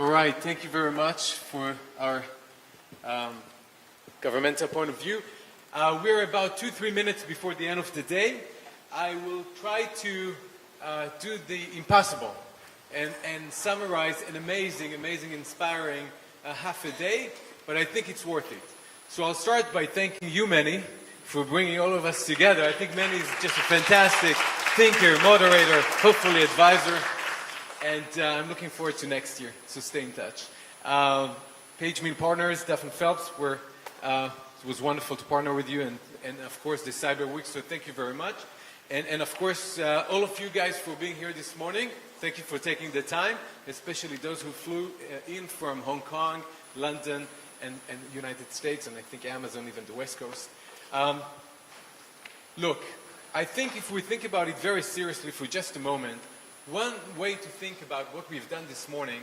All right, thank you very much for our governmental point of view. We're about 2-3 minutes before the end of the day. I will try to do the impossible and summarize an amazing, inspiring half a day, but I think it's worth it. So I'll start by thanking you, Manny, for bringing all of us together. I think Manny is just a fantastic thinker, moderator, hopefully advisor, and I'm looking forward to next year, so stay in touch. PageMean partners, Duff and Phelps, it was wonderful to partner with you, and of course the CYBERWEEK, so thank you very much. And of course, all of you guys for being here this morning. Thank you for taking the time, especially those who flew in from Hong Kong, London, and United States, and I think Amazon, even the West Coast. Look, I think if we think about it very seriously for just a moment, one way to think about what we've done this morning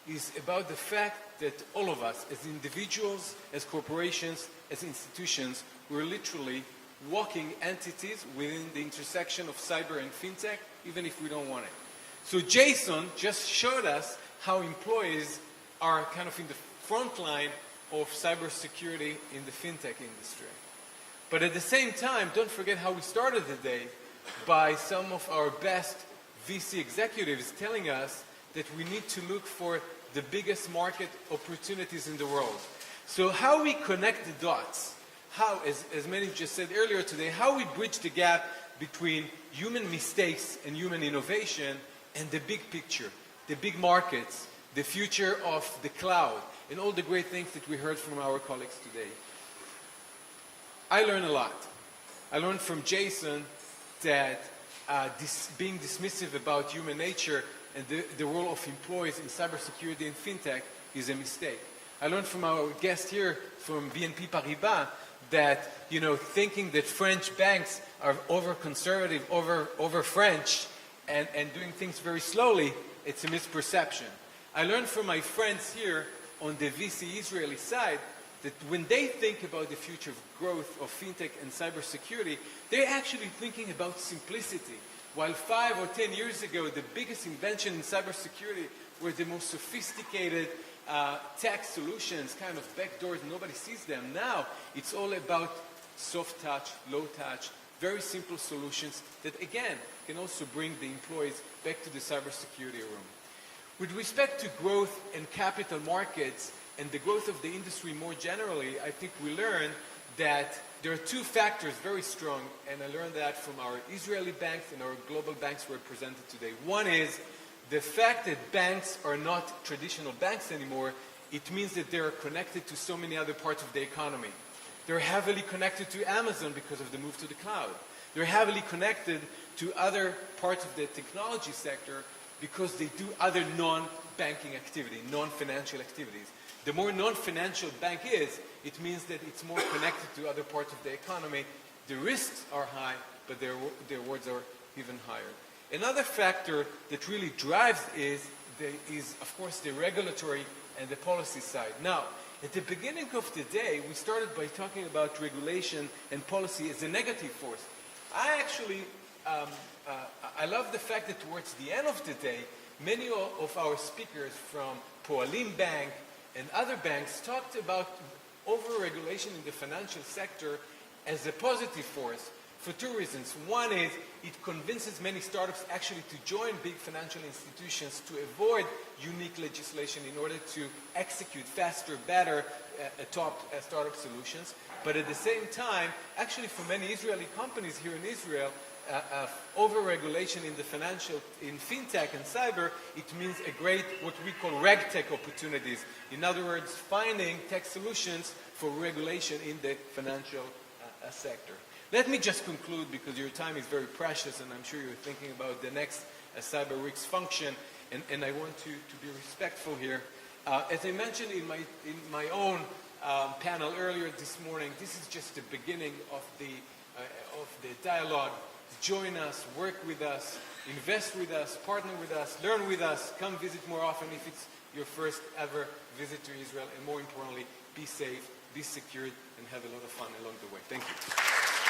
is about the fact that all of us, as individuals, as corporations, as institutions, we're literally walking entities within the intersection of cyber and fintech, even if we don't want it. So Jason just showed us how employees are kind of in the front line of cybersecurity in the fintech industry. But at the same time, don't forget how we started the day by some of our best VC executives telling us that we need to look for the biggest market opportunities in the world. So how we connect the dots, how, as many just said earlier today, how we bridge the gap between human mistakes and human innovation and the big picture, the big markets, the future of the cloud, and all the great things that we heard from our colleagues today. I learned a lot. I learned from Jason that being dismissive about human nature and the role of employees in cybersecurity and fintech is a mistake. I learned from our guest here from BNP Paribas that, thinking that French banks are over-conservative, over-French, and doing things very slowly, it's a misperception. I learned from my friends here on the VC Israeli side that when they think about the future of growth of fintech and cybersecurity, they're actually thinking about simplicity. While 5 or 10 years ago, the biggest invention in cybersecurity were the most sophisticated tech solutions, kind of backdoors, nobody sees them. Now, it's all about soft touch, low touch, very simple solutions that, again, can also bring the employees back to the cybersecurity room. With respect to growth and capital markets and the growth of the industry more generally, I think we learned that there are two factors very strong, and I learned that from our Israeli banks and our global banks represented today. One is the fact that banks are not traditional banks anymore. It means that they are connected to so many other parts of the economy. They're heavily connected to Amazon because of the move to the cloud. They're heavily connected to other parts of the technology sector because they do other non-banking activity, non-financial activities. The more non-financial bank is, it means that it's more connected to other parts of the economy. The risks are high, but their rewards are even higher. Another factor that really drives is of course, the regulatory and the policy side. Now, at the beginning of the day, we started by talking about regulation and policy as a negative force. I actually, I love the fact that towards the end of the day, many of our speakers from Poalim Bank and other banks talked about over-regulation in the financial sector as a positive force for two reasons. One is it convinces many startups actually to join big financial institutions to avoid unique legislation in order to execute faster, better top startup solutions. But at the same time, actually for many Israeli companies here in Israel, over-regulation in the financial, in fintech and cyber, it means a great, what we call regtech opportunities. In other words, finding tech solutions for regulation in the financial sector. Let me just conclude, because your time is very precious, and I'm sure you're thinking about the next CYBERWEEK's function, and I want to be respectful here. As I mentioned in my own panel earlier this morning, this is just the beginning of the dialogue. Join us, work with us, invest with us, partner with us, learn with us, come visit more often if it's your first ever visit to Israel, and more importantly, be safe, be secured, and have a lot of fun along the way. Thank you.